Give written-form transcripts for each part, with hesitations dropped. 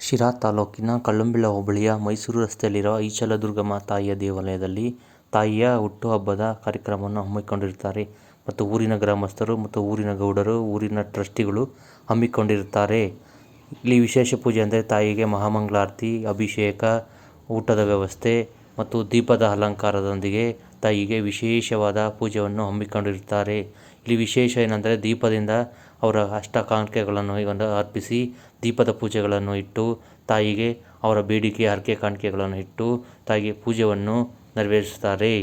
ಶಿರಾ ತಾಲೂಕಿನ ಕಳ್ಳಂಬೆಳ ಹೋಬಳಿಯ ಮೈಸೂರು ರಸ್ತೆಯಲ್ಲಿರುವ ಈಚಲ ದುರ್ಗಮ್ಮ ತಾಯಿಯ ದೇವಾಲಯದಲ್ಲಿ ತಾಯಿಯ ಹುಟ್ಟುಹಬ್ಬದ ಕಾರ್ಯಕ್ರಮವನ್ನು ಹಮ್ಮಿಕೊಂಡಿರುತ್ತಾರೆ ಮತ್ತು ಊರಿನ ಗ್ರಾಮಸ್ಥರು ಮತ್ತು ಊರಿನ ಗೌಡರು, ಊರಿನ ಟ್ರಸ್ಟಿಗಳು ಹಮ್ಮಿಕೊಂಡಿರುತ್ತಾರೆ. ಇಲ್ಲಿ ವಿಶೇಷ ಪೂಜೆ ಅಂದರೆ ತಾಯಿಗೆ ಮಹಾಮಂಗಳಾರತಿ, ಅಭಿಷೇಕ, ಊಟದ ವ್ಯವಸ್ಥೆ ಮತ್ತು ದೀಪದ ಅಲಂಕಾರದೊಂದಿಗೆ ತಾಯಿಗೆ ವಿಶೇಷವಾದ ಪೂಜೆಯನ್ನು ಹಮ್ಮಿಕೊಂಡಿರುತ್ತಾರೆ. ಇಲ್ಲಿ ವಿಶೇಷ ಏನೆಂದರೆ ದೀಪದಿಂದ ಅವರ ಅಷ್ಟಕಾಂಕ್ಷೆಗಳನ್ನು ಅರ್ಪಿಸಿ ದೀಪದ ಪೂಜೆಗಳನ್ನು ಇಟ್ಟು ತಾಯಿಗೆ ಅವರ ಬೇಡಿಕೆ ಹರಕೆ ಕಾಣಿಕೆಗಳನ್ನು ಇಟ್ಟು ತಾಯಿಗೆ ಪೂಜೆಯನ್ನು ನೆರವೇರಿಸುತ್ತಾರೆ.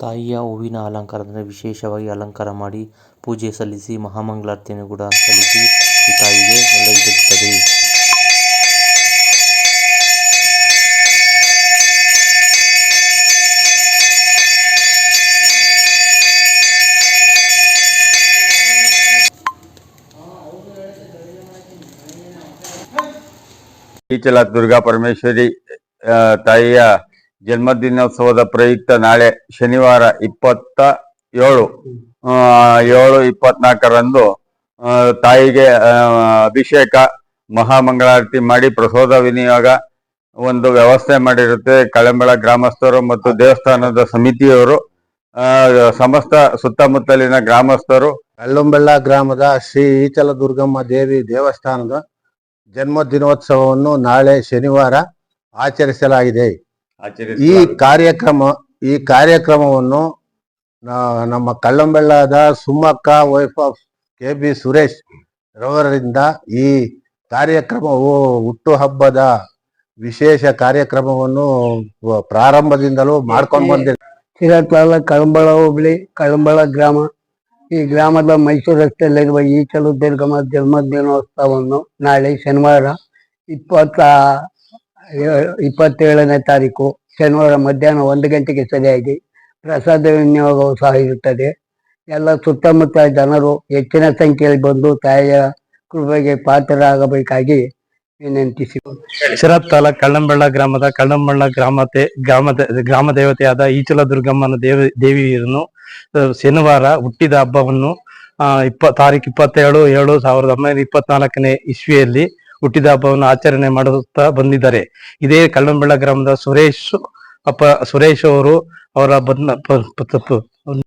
ತಾಯಿಯ ಹೂವಿನ ಅಲಂಕಾರದಿಂದ ವಿಶೇಷವಾಗಿ ಅಲಂಕಾರ ಮಾಡಿ ಪೂಜೆ ಸಲ್ಲಿಸಿ ಮಹಾಮಂಗಳಾರತಿಯನ್ನು ಕೂಡ ಸಲ್ಲಿಸಿ ಈ ತಾಯಿಗೆ ಒಳ್ಳೆಯದಿರುತ್ತದೆ. ಈಚಲ ದುರ್ಗಾ ಪರಮೇಶ್ವರಿ ತಾಯಿಯ ಜನ್ಮದಿನೋತ್ಸವದ ಪ್ರಯುಕ್ತ ನಾಳೆ ಶನಿವಾರ 27/7/24ರಂದು ತಾಯಿಗೆ ಅಭಿಷೇಕ, ಮಹಾಮಂಗಳಾರತಿ ಮಾಡಿ ಪ್ರಸಾದ ವಿನಿಯೋಗ ಒಂದು ವ್ಯವಸ್ಥೆ ಮಾಡಿರುತ್ತೆ. ಕಳ್ಳಂಬೆಳ ಗ್ರಾಮಸ್ಥರು ಮತ್ತು ದೇವಸ್ಥಾನದ ಸಮಿತಿಯವರು, ಸಮಸ್ತ ಸುತ್ತಮುತ್ತಲಿನ ಗ್ರಾಮಸ್ಥರು, ಕಳ್ಳಂಬೆಳ ಗ್ರಾಮದ ಶ್ರೀ ಈಚಲ ದುರ್ಗಮ್ಮ ದೇವಿ ದೇವಸ್ಥಾನದ ಜನ್ಮ ದಿನೋತ್ಸವವನ್ನು ನಾಳೆ ಶನಿವಾರ ಆಚರಿಸಲಾಗಿದೆ. ಈ ಕಾರ್ಯಕ್ರಮವನ್ನು ನಮ್ಮ ಕಳ್ಳಂಬೆಳ್ಳದ ಸುಮ್ಮಕ್ಕ ವೈಫ್ ಆಫ್ KB ಸುರೇಶ್ ರವರಿಂದ ಈ ಕಾರ್ಯಕ್ರಮವು ಹುಟ್ಟುಹಬ್ಬದ ವಿಶೇಷ ಕಾರ್ಯಕ್ರಮವನ್ನು ಪ್ರಾರಂಭದಿಂದಲೂ ಮಾಡ್ಕೊಂಡು ಬಂದಿದೆ. ಶಿರಾ ತಾಲೂಕು ಕಳ್ಳಂಬೆಳ ಹೋಬಳಿ ಕಳ್ಳಂಬೆಳ ಗ್ರಾಮ. ಈ ಗ್ರಾಮದ ಮೈಸೂರು ರಸ್ತೆಯಲ್ಲಿರುವ ಈಚಲ ದುರ್ಗಮ್ಮ ಜನ್ಮದಿನೋತ್ಸವವನ್ನು ನಾಳೆ ಶನಿವಾರ 27ನೇ ತಾರೀಕು ಶನಿವಾರ ಮಧ್ಯಾಹ್ನ 1 ಗಂಟೆಗೆ ಸರಿಯಾಗಿ ಪ್ರಸಾದ ವಿನಿಯೋಗವು ಸಹ ಇರುತ್ತದೆ. ಎಲ್ಲ ಸುತ್ತಮುತ್ತ ಜನರು ಹೆಚ್ಚಿನ ಸಂಖ್ಯೆಯಲ್ಲಿ ಬಂದು ತಾಯಿಯ ಕೃಪೆಗೆ ಪಾತ್ರರಾಗಬೇಕಾಗಿ ವಿನಂತಿಸಿದರು. ಶಿರಾ ತಾಲೂಕು ಕಳ್ಳಂಬೆಳ ಗ್ರಾಮದ ಕಳ್ಳಂಬೆಳ ಗ್ರಾಮ ದೇವತೆಯಾದ ಈಚಲ ದುರ್ಗಮ್ಮನ ದೇವಿಯನ್ನು ಶನಿವಾರ ಹುಟ್ಟಿದ ಹಬ್ಬವನ್ನು ತಾರೀಕು 27/7/1924ನೇ ಇಸ್ವಿಯಲ್ಲಿ ಹುಟ್ಟಿದ ಹಬ್ಬವನ್ನು ಆಚರಣೆ ಮಾಡುತ್ತಾ ಬಂದಿದ್ದಾರೆ. ಇದೇ ಕಳ್ಳಂಬೆಳ ಗ್ರಾಮದ ಸುರೇಶ್ ಅವರು ಅವರ